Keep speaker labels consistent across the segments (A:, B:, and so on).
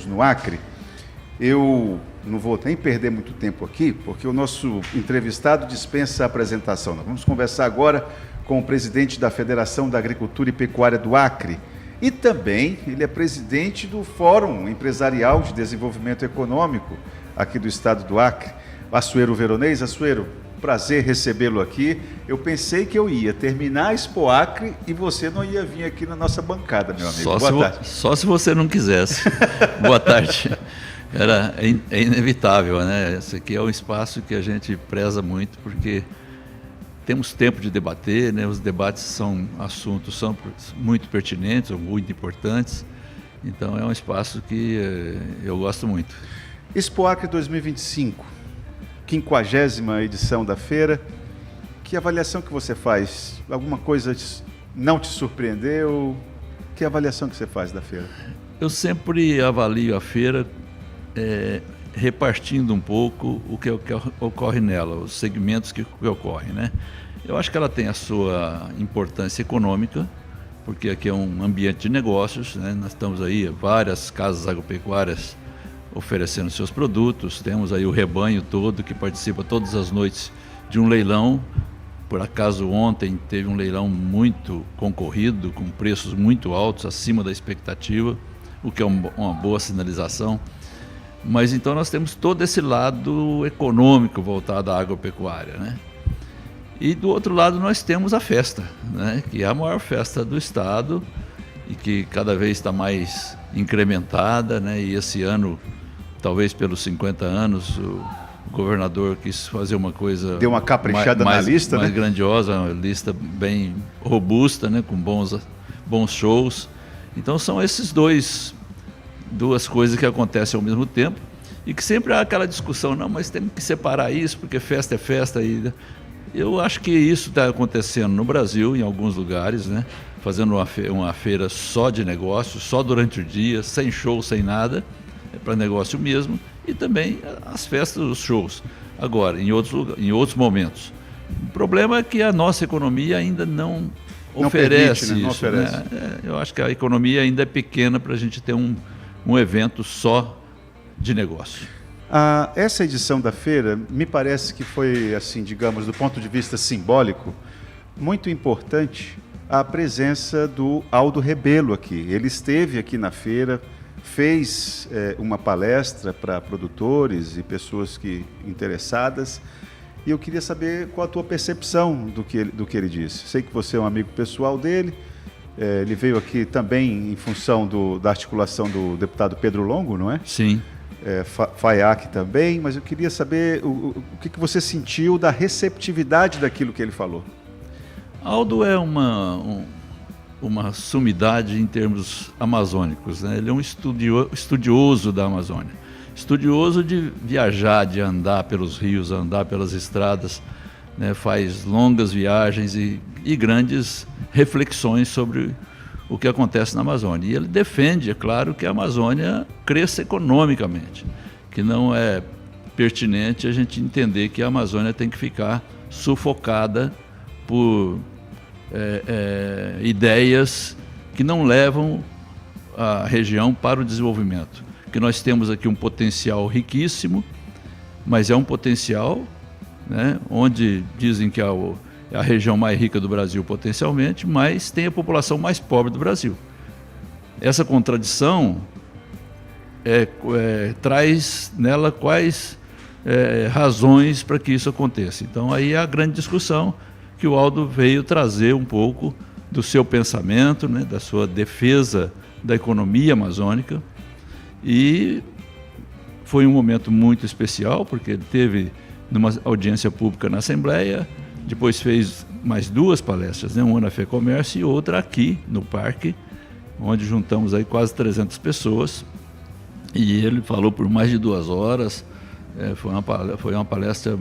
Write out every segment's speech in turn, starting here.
A: no Acre. Eu não vou nem perder muito tempo aqui, porque o nosso entrevistado dispensa a apresentação. Nós vamos conversar agora com o presidente da Federação da Agricultura e Pecuária do Acre e também ele é presidente do Fórum Empresarial de Desenvolvimento Econômico aqui do estado do Acre, Assuero Veronês. Assuero, prazer recebê-lo aqui. Eu pensei que eu ia terminar a Expo Acre e você não ia vir aqui na nossa bancada, meu amigo. Boa tarde.
B: Só se você não quisesse. Boa tarde. É inevitável, né? Esse aqui é um espaço que a gente preza muito porque temos tempo de debater, né? Os debates são muito pertinentes, ou muito importantes. Então é um espaço que eu gosto muito.
A: Expo Acre 2025, 50ª edição da feira. Que avaliação que você faz? Alguma coisa não te surpreendeu? Que avaliação que você faz da feira?
B: Eu sempre avalio a feira repartindo um pouco o que ocorre nela, os segmentos que ocorrem, né? Eu acho que ela tem a sua importância econômica, porque aqui é um ambiente de negócios, né? Nós estamos aí, várias casas agropecuárias oferecendo seus produtos, temos aí o rebanho todo que participa todas as noites de um leilão. Por acaso ontem teve um leilão muito concorrido, com preços muito altos, acima da expectativa, o que é uma boa sinalização. Mas então nós temos todo esse lado econômico voltado à agropecuária, né? E do outro lado nós temos a festa, né? Que é a maior festa do estado e que cada vez está mais incrementada, né? E esse ano, talvez pelos 50 anos, o governador quis fazer uma coisa...
A: Deu uma caprichada na lista,
B: mais
A: né?
B: grandiosa, uma lista bem robusta, né? Com bons shows. Então são esses duas coisas que acontecem ao mesmo tempo e que sempre há aquela discussão, não, mas temos que separar isso porque festa é festa. Eu acho que isso está acontecendo no Brasil, em alguns lugares, né? Fazendo uma feira só de negócio, só durante o dia, sem show, sem nada, é para negócio mesmo, e também as festas, os shows. Agora, em outros momentos. O problema é que a nossa economia ainda não oferece
A: permite, né? Não
B: isso.
A: oferece.
B: Né? Eu acho que a economia ainda é pequena para a gente ter um evento só de negócio.
A: Essa edição da feira me parece que foi, assim, digamos, do ponto de vista simbólico, muito importante a presença do Aldo Rebelo aqui. Ele esteve aqui na feira, fez uma palestra para produtores e pessoas interessadas, e eu queria saber qual a tua percepção do que ele disse. Sei que você é um amigo pessoal dele. Ele veio aqui também em função da articulação do deputado Pedro Longo, não é?
B: Sim.
A: FAIAC também, mas eu queria saber o que você sentiu da receptividade daquilo que ele falou.
B: Aldo é uma sumidade em termos amazônicos, né? Ele é um estudioso da Amazônia, estudioso de viajar, de andar pelos rios, andar pelas estradas, né? Faz longas viagens e grandes reflexões sobre o que acontece na Amazônia. E ele defende, é claro, que a Amazônia cresça economicamente, que não é pertinente a gente entender que a Amazônia tem que ficar sufocada por ideias que não levam a região para o desenvolvimento. Que nós temos aqui um potencial riquíssimo, mas é um potencial, né, onde dizem que é a região mais rica do Brasil potencialmente, mas tem a população mais pobre do Brasil. Essa contradição traz nela quais razões para que isso aconteça. Então aí é a grande discussão que o Aldo veio trazer um pouco do seu pensamento, né, da sua defesa da economia amazônica, e foi um momento muito especial porque ele teve numa audiência pública na Assembleia. Depois fez mais 2 palestras, né? Uma na FEComércio e outra aqui no parque, onde juntamos aí quase 300 pessoas. E ele falou por mais de 2 horas. Foi uma palestra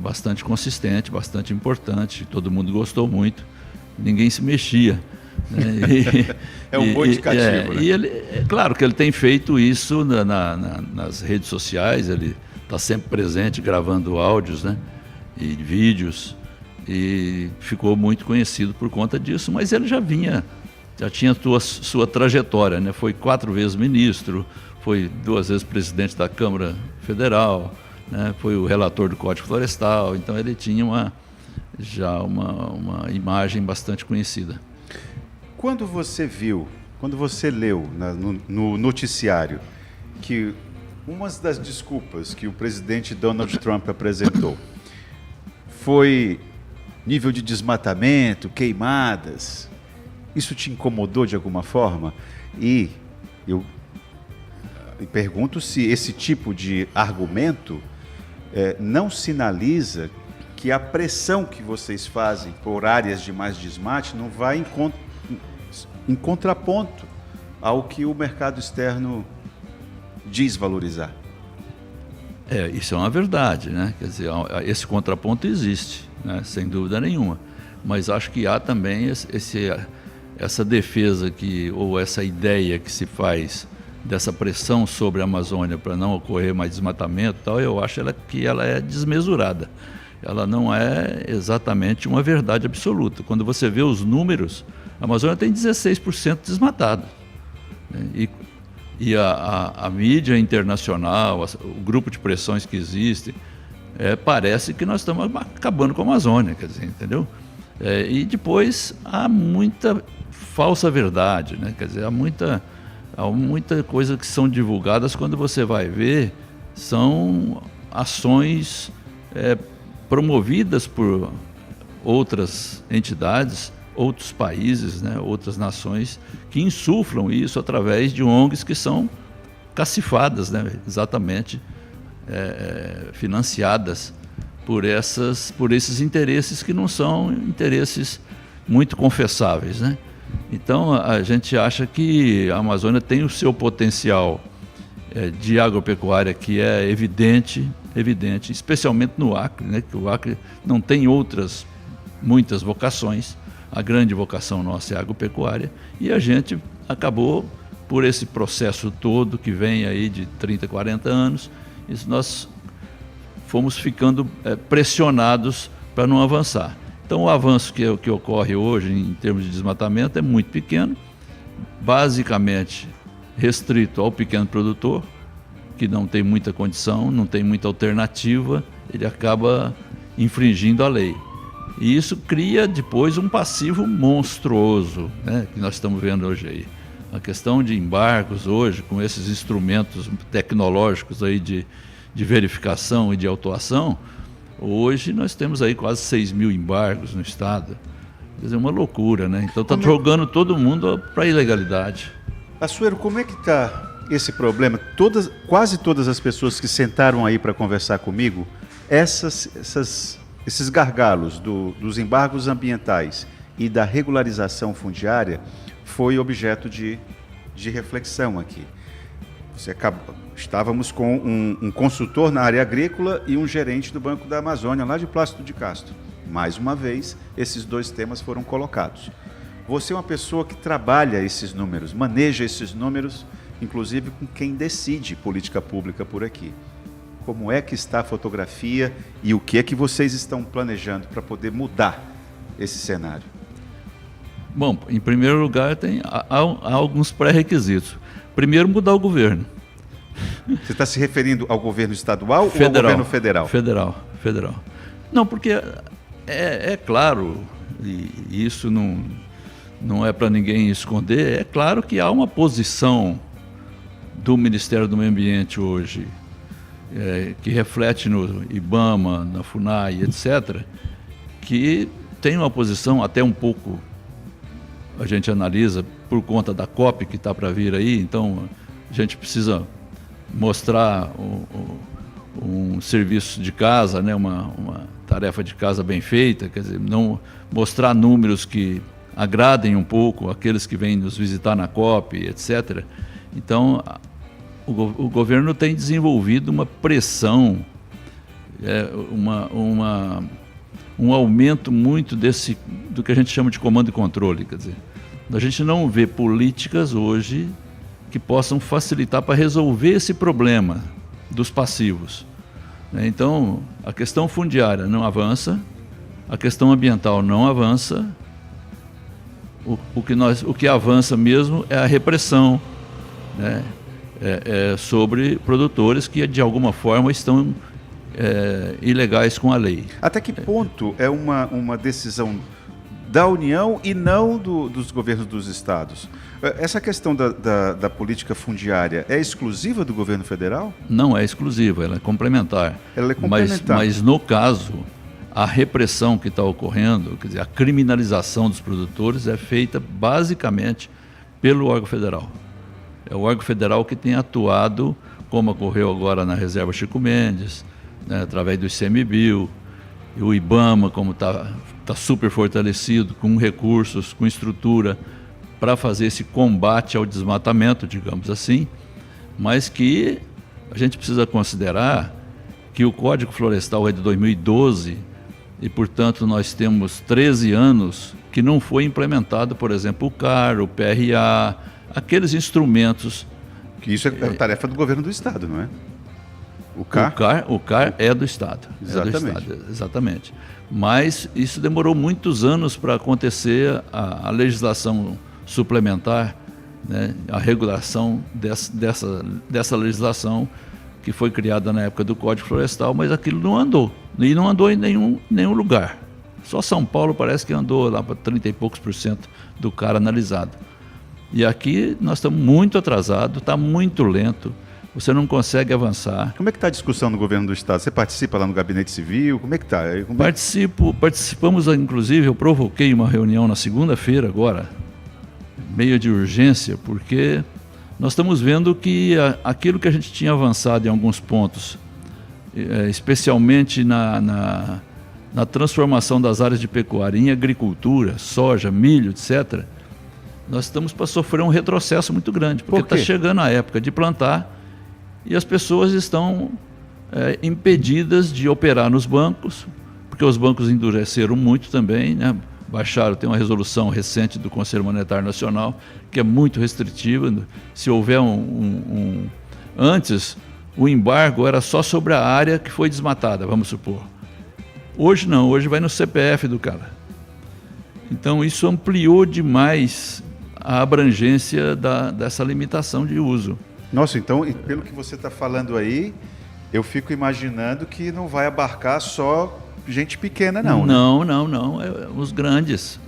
B: bastante consistente, bastante importante. Todo mundo gostou muito. Ninguém se mexia. Né?
A: É um bom indicativo, né?
B: E ele, claro que ele tem feito isso nas redes sociais. Ele está sempre presente, gravando áudios, né? E vídeos, e ficou muito conhecido por conta disso, mas ele já vinha já tinha sua trajetória, né? Foi 4 vezes ministro, foi 2 vezes presidente da Câmara Federal, né? Foi o relator do Código Florestal, então ele tinha já uma imagem bastante conhecida.
A: Quando você leu no noticiário que uma das desculpas que o presidente Donald Trump apresentou foi nível de desmatamento, queimadas, isso te incomodou de alguma forma? E eu pergunto se esse tipo de argumento não sinaliza que a pressão que vocês fazem por áreas de mais desmate não vai em contraponto ao que o mercado externo diz valorizar.
B: Isso é uma verdade, né? Quer dizer, esse contraponto existe, né? Sem dúvida nenhuma. Mas acho que há também essa defesa ou essa ideia que se faz dessa pressão sobre a Amazônia para não ocorrer mais desmatamento e tal, eu acho que ela é desmesurada. Ela não é exatamente uma verdade absoluta. Quando você vê os números, a Amazônia tem 16% desmatado. E a mídia internacional, o grupo de pressões que existe, parece que nós estamos acabando com a Amazônia, quer dizer, entendeu? E depois há muita falsa verdade, né? Quer dizer, há muita coisa que são divulgadas, quando você vai ver, são ações promovidas por outras entidades, outros países, né, outras nações, que insuflam isso através de ONGs que são cacifadas, né, exatamente financiadas por esses interesses que não são interesses muito confessáveis, né? Então, a gente acha que a Amazônia tem o seu potencial de agropecuária que é evidente, especialmente no Acre, né? Que o Acre não tem muitas vocações, a grande vocação nossa é a agropecuária, e a gente acabou, por esse processo todo que vem aí de 30, 40 anos, nós fomos ficando pressionados para não avançar. Então, o avanço que ocorre hoje em termos de desmatamento é muito pequeno, basicamente restrito ao pequeno produtor, que não tem muita condição, não tem muita alternativa, ele acaba infringindo a lei. E isso cria depois um passivo monstruoso, né, que nós estamos vendo hoje aí. A questão de embargos hoje, com esses instrumentos tecnológicos aí de verificação e de autuação, hoje nós temos aí quase 6.000 embargos no estado. Quer dizer, uma loucura, né? Então está jogando todo mundo para a ilegalidade.
A: Assuero, como é que está esse problema? Quase todas as pessoas que sentaram aí para conversar comigo, esses gargalos dos embargos ambientais e da regularização fundiária foi objeto de reflexão aqui. Estávamos com um consultor na área agrícola e um gerente do Banco da Amazônia, lá de Plácido de Castro. Mais uma vez, esses 2 temas foram colocados. Você é uma pessoa que trabalha esses números, maneja esses números, inclusive com quem decide política pública por aqui. Como é que está a fotografia e o que é que vocês estão planejando para poder mudar esse cenário?
B: Bom, em primeiro lugar, há alguns pré-requisitos. Primeiro, mudar o governo.
A: Você está se referindo ao governo estadual ou ao governo federal?
B: Federal. Não, porque é claro, e isso não é para ninguém esconder, é claro que há uma posição do Ministério do Meio Ambiente hoje, que reflete no IBAMA, na FUNAI, etc., que tem uma posição até um pouco, a gente analisa por conta da COP que está para vir aí, então a gente precisa mostrar um serviço de casa, né, uma tarefa de casa bem feita, quer dizer, não mostrar números que agradem um pouco aqueles que vêm nos visitar na COP, etc. Então, o governo tem desenvolvido uma pressão, um aumento muito do que a gente chama de comando e controle, quer dizer, a gente não vê políticas hoje que possam facilitar para resolver esse problema dos passivos. Então, a questão fundiária não avança, a questão ambiental não avança, o que avança mesmo é a repressão, né, sobre produtores que de alguma forma estão ilegais com a lei.
A: Até que ponto é uma decisão da União e não dos governos dos estados? Essa questão da política fundiária é exclusiva do governo federal?
B: Não é exclusiva, ela é complementar.
A: Ela é complementar.
B: Mas no caso, a repressão que está ocorrendo, quer dizer, a criminalização dos produtores é feita basicamente pelo órgão federal. É o órgão federal que tem atuado, como ocorreu agora na Reserva Chico Mendes, né, através do ICMBio, e o IBAMA, como está super fortalecido, com recursos, com estrutura, para fazer esse combate ao desmatamento, digamos assim, mas que a gente precisa considerar que o Código Florestal é de 2012 e, portanto, nós temos 13 anos que não foi implementado, por exemplo, o CAR, o PRA, aqueles instrumentos.
A: Que isso é tarefa do governo do estado, não é?
B: O CAR é do estado.
A: Exatamente.
B: É do estado, exatamente. Mas isso demorou muitos anos para acontecer a legislação suplementar, né, a regulação dessa legislação que foi criada na época do Código Florestal, mas aquilo não andou. E não andou em nenhum lugar. Só São Paulo parece que andou lá para 30 e poucos % do CAR analisado. E aqui nós estamos muito atrasados, está muito lento, você não consegue avançar.
A: Como é que está a discussão no governo do estado? Você participa lá no Gabinete Civil? Como é que está?
B: Participamos, inclusive, eu provoquei uma reunião na segunda-feira agora, meio de urgência, porque nós estamos vendo que aquilo que a gente tinha avançado em alguns pontos, especialmente na transformação das áreas de pecuária em agricultura, soja, milho, etc., nós estamos para sofrer um retrocesso muito grande, porque está chegando a época de plantar e as pessoas estão impedidas de operar nos bancos, porque os bancos endureceram muito também, né? Baixaram, tem uma resolução recente do Conselho Monetário Nacional que é muito restritiva. Se houver antes, o embargo era só sobre a área que foi desmatada, vamos supor. Hoje não, hoje vai no CPF do cara. Então isso ampliou demais a abrangência dessa limitação de uso.
A: Nossa, então, pelo que você está falando aí, eu fico imaginando que não vai abarcar só gente pequena, não.
B: Não. Os grandes.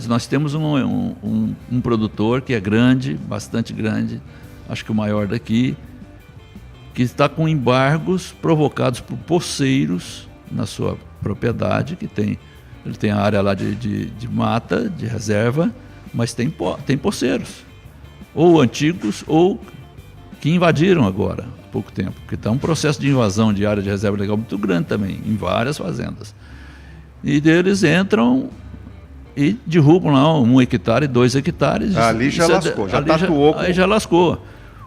B: Nós temos um produtor que é grande, bastante grande, acho que o maior daqui, que está com embargos provocados por poceiros na sua propriedade, ele tem a área lá de mata, de reserva, mas tem poceiros, ou antigos ou que invadiram agora, há pouco tempo, porque está um processo de invasão de área de reserva legal muito grande também, em várias fazendas. E eles entram e derrubam lá 1 hectare, 2 hectares.
A: Ali já lascou, já tatuou.
B: Aí já lascou.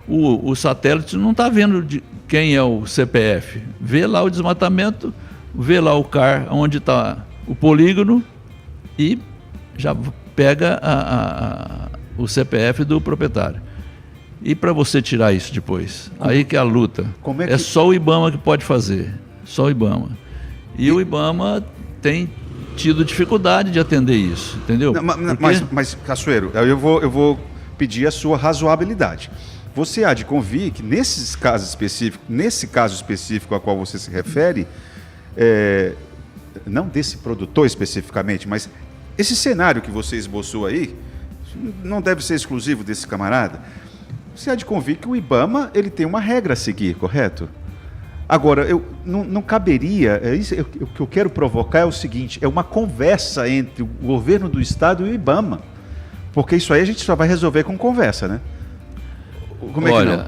B: O satélite não está vendo quem é o CPF. Vê lá o desmatamento, vê lá o CAR, onde está o polígono e já pega o CPF do proprietário. E para você tirar isso depois? Aí que é a luta. É só o IBAMA que pode fazer. Só o IBAMA. E o IBAMA tem tido dificuldade de atender isso, entendeu?
A: Mas Caçoeiro, eu vou pedir a sua razoabilidade. Você há de convir que nesse caso específico a qual você se refere, não desse produtor especificamente, mas esse cenário que você esboçou aí, não deve ser exclusivo desse camarada. Você há de convir que o IBAMA ele tem uma regra a seguir, correto? Agora, não caberia, o que eu quero provocar é o seguinte, é uma conversa entre o governo do estado e o IBAMA, porque isso aí a gente só vai resolver com conversa, né? Como é que não?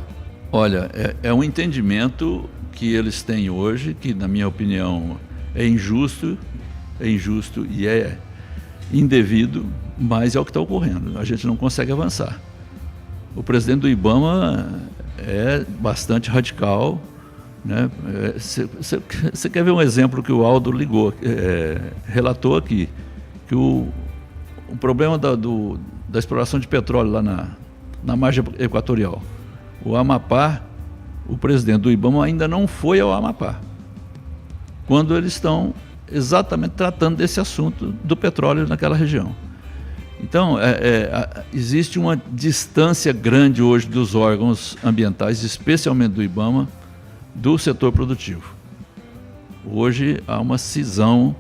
B: Olha, é um entendimento que eles têm hoje, que na minha opinião é injusto e é indevido, mas é o que está ocorrendo, a gente não consegue avançar. O presidente do IBAMA é bastante radical, né? Você quer ver um exemplo que o Aldo relatou aqui, que o problema da exploração de petróleo lá na margem equatorial. O Amapá, o presidente do IBAMA ainda não foi ao Amapá, quando eles estão exatamente tratando desse assunto do petróleo naquela região. Então, existe uma distância grande hoje dos órgãos ambientais, especialmente do IBAMA, do setor produtivo. Hoje há uma cisão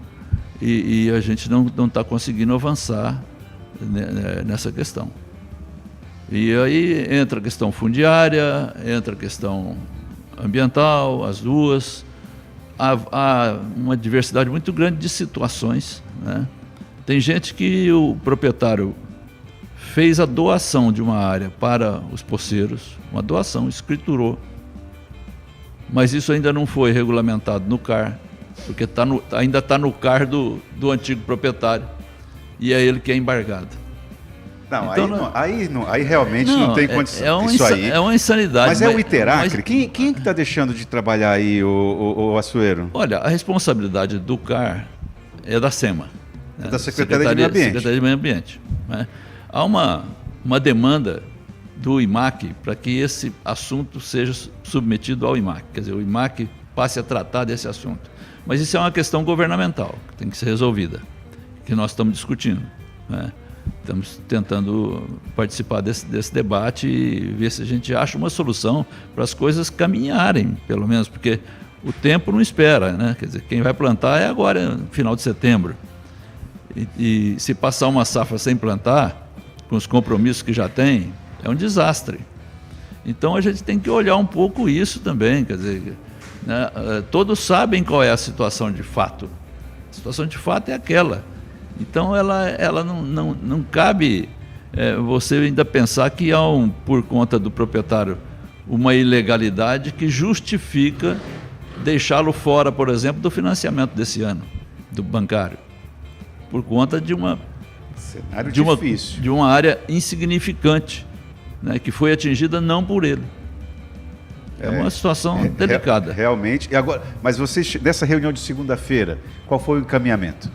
B: e a gente não está conseguindo avançar nessa questão. E aí entra a questão fundiária, entra a questão ambiental, as duas. Há uma diversidade muito grande de situações, né? Tem gente que o proprietário fez a doação de uma área para os poceiros, uma doação, escriturou, mas isso ainda não foi regulamentado no CAR, porque ainda está no CAR do antigo proprietário, e é ele que é embargado.
A: Não,
B: então,
A: aí realmente não tem condição.
B: É uma insanidade.
A: Mas é o Iteracre. Quem que está deixando de trabalhar aí, o Assuero?
B: Olha, a responsabilidade do CAR é da SEMA.
A: É da Secretaria de Meio Ambiente.
B: Secretaria de Meio Ambiente, né? Há uma demanda do IMAC para que esse assunto seja submetido ao IMAC. Quer dizer, o IMAC passe a tratar desse assunto. Mas isso é uma questão governamental, que tem que ser resolvida, que nós estamos discutindo, né? Estamos tentando participar desse debate e ver se a gente acha uma solução para as coisas caminharem, pelo menos, porque o tempo não espera, né? Quer dizer, quem vai plantar é agora, no final de setembro. E se passar uma safra sem plantar, com os compromissos que já tem, é um desastre. Então a gente tem que olhar um pouco isso também, quer dizer, né? Todos sabem qual é a situação de fato. A situação de fato é aquela. Então ela não cabe você ainda pensar que há, por conta do proprietário, uma ilegalidade que justifica deixá-lo fora, por exemplo, do financiamento desse ano, do bancário, por conta de uma área insignificante, né, que foi atingida não por ele. É uma situação delicada.
A: Realmente. E agora, mas vocês, nessa reunião de segunda-feira, qual foi o encaminhamento?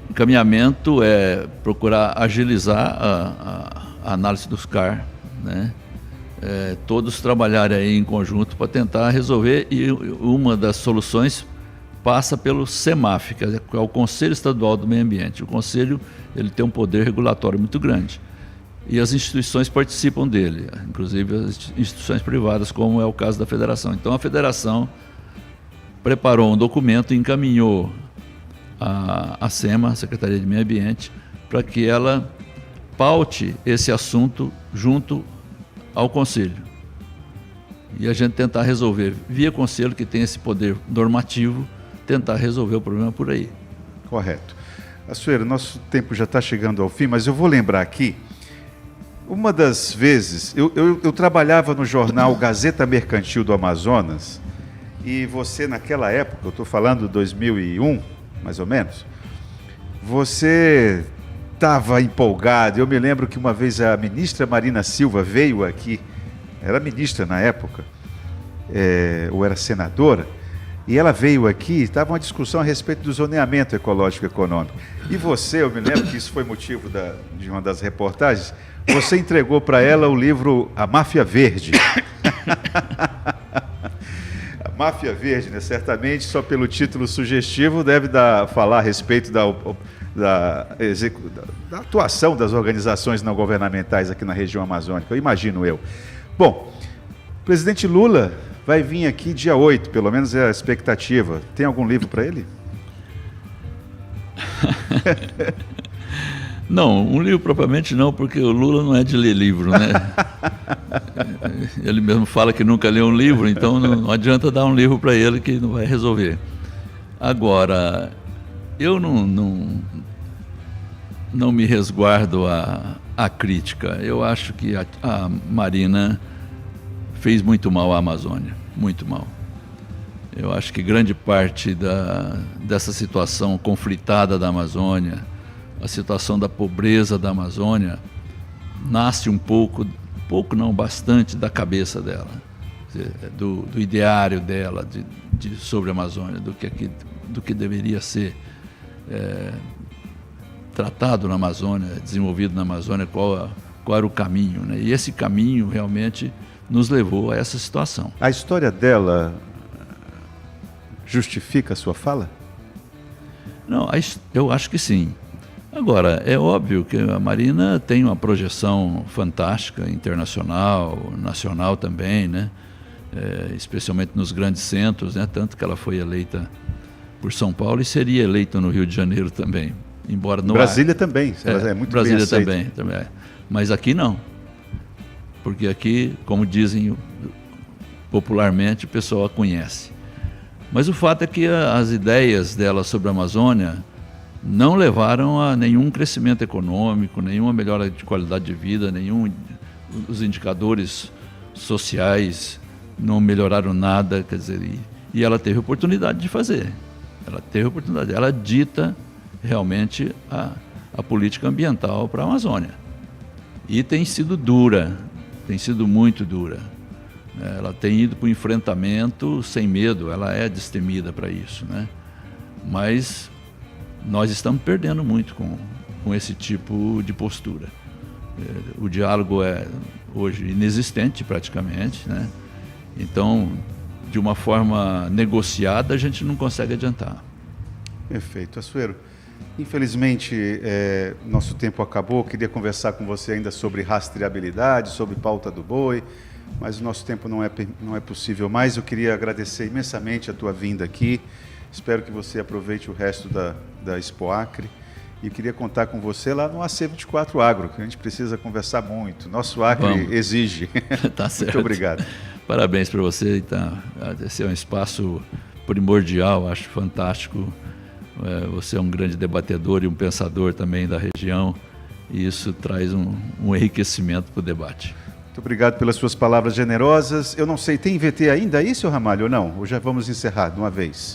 B: O encaminhamento é procurar agilizar a análise dos CAR, né? Todos trabalharem aí em conjunto para tentar resolver, e uma das soluções passa pelo CEMAF, que é o Conselho Estadual do Meio Ambiente. O Conselho ele tem um poder regulatório muito grande e as instituições participam dele, inclusive as instituições privadas, como é o caso da Federação. Então a Federação preparou um documento e encaminhou a SEMA, a Secretaria de Meio Ambiente, para que ela paute esse assunto junto ao Conselho. E a gente tentar resolver, via Conselho, que tem esse poder normativo, tentar resolver o problema por aí.
A: Correto. Assuero, nosso tempo já está chegando ao fim, mas eu vou lembrar aqui, uma das vezes, eu trabalhava no jornal Gazeta Mercantil do Amazonas, e você naquela época, eu estou falando 2001, mais ou menos, você estava empolgado. Eu me lembro que uma vez a ministra Marina Silva veio aqui, era ministra na época, ou era senadora, e ela veio aqui, estava uma discussão a respeito do zoneamento ecológico e econômico. E você, eu me lembro que isso foi motivo de uma das reportagens, você entregou para ela o livro A Máfia Verde. A Máfia Verde, né? Certamente, só pelo título sugestivo, deve falar a respeito da atuação das organizações não governamentais aqui na região amazônica, eu imagino eu. Bom, o presidente Lula vai vir aqui dia 8, pelo menos é a expectativa. Tem algum livro para ele?
B: Não, um livro propriamente não, porque o Lula não é de ler livro, né? Ele mesmo fala que nunca leu um livro, então não adianta dar um livro para ele que não vai resolver. Agora, eu não me resguardo a crítica. Eu acho que a Marina fez muito mal à Amazônia, muito mal. Eu acho que grande parte dessa situação conflitada da Amazônia, a situação da pobreza da Amazônia, nasce pouco não, bastante da cabeça dela, do ideário dela sobre a Amazônia, do que deveria ser tratado na Amazônia, desenvolvido na Amazônia, qual era o caminho, né? E esse caminho realmente nos levou a essa situação.
A: A história dela justifica a sua fala?
B: Não, eu acho que sim. Agora, é óbvio que a Marina tem uma projeção fantástica, internacional, nacional também, né? Especialmente nos grandes centros, né? Tanto que ela foi eleita por São Paulo e seria eleita no Rio de Janeiro também. Embora no
A: Brasília também, ela é muito
B: Brasília
A: bem aceita.
B: também. Mas aqui não. Porque aqui, como dizem popularmente, o pessoal a conhece. Mas o fato é que as ideias dela sobre a Amazônia não levaram a nenhum crescimento econômico, nenhuma melhora de qualidade de vida, os indicadores sociais não melhoraram nada, quer dizer, e ela teve oportunidade de fazer. Ela dita realmente a política ambiental para a Amazônia. E tem sido dura, tem sido muito dura. Ela tem ido para o enfrentamento sem medo, ela é destemida para isso, né? Mas nós estamos perdendo muito com esse tipo de postura. O diálogo é hoje inexistente praticamente, né? Então, de uma forma negociada, a gente não consegue adiantar.
A: Perfeito. Assuero, infelizmente, nosso tempo acabou. Queria conversar com você ainda sobre rastreabilidade, sobre pauta do boi, mas o nosso tempo não é possível mais. Eu queria agradecer imensamente a tua vinda aqui. Espero que você aproveite o resto da Expo Acre. E queria contar com você lá no AC24 Agro, que a gente precisa conversar muito. Nosso Acre exige.
B: Tá certo.
A: Muito obrigado.
B: Parabéns para você. Então, esse é um espaço primordial, acho fantástico. Você é um grande debatedor e um pensador também da região. E isso traz um enriquecimento para o debate.
A: Muito obrigado pelas suas palavras generosas. Eu não sei, tem VT ainda aí, seu Ramalho, ou não? Ou já vamos encerrar de uma vez?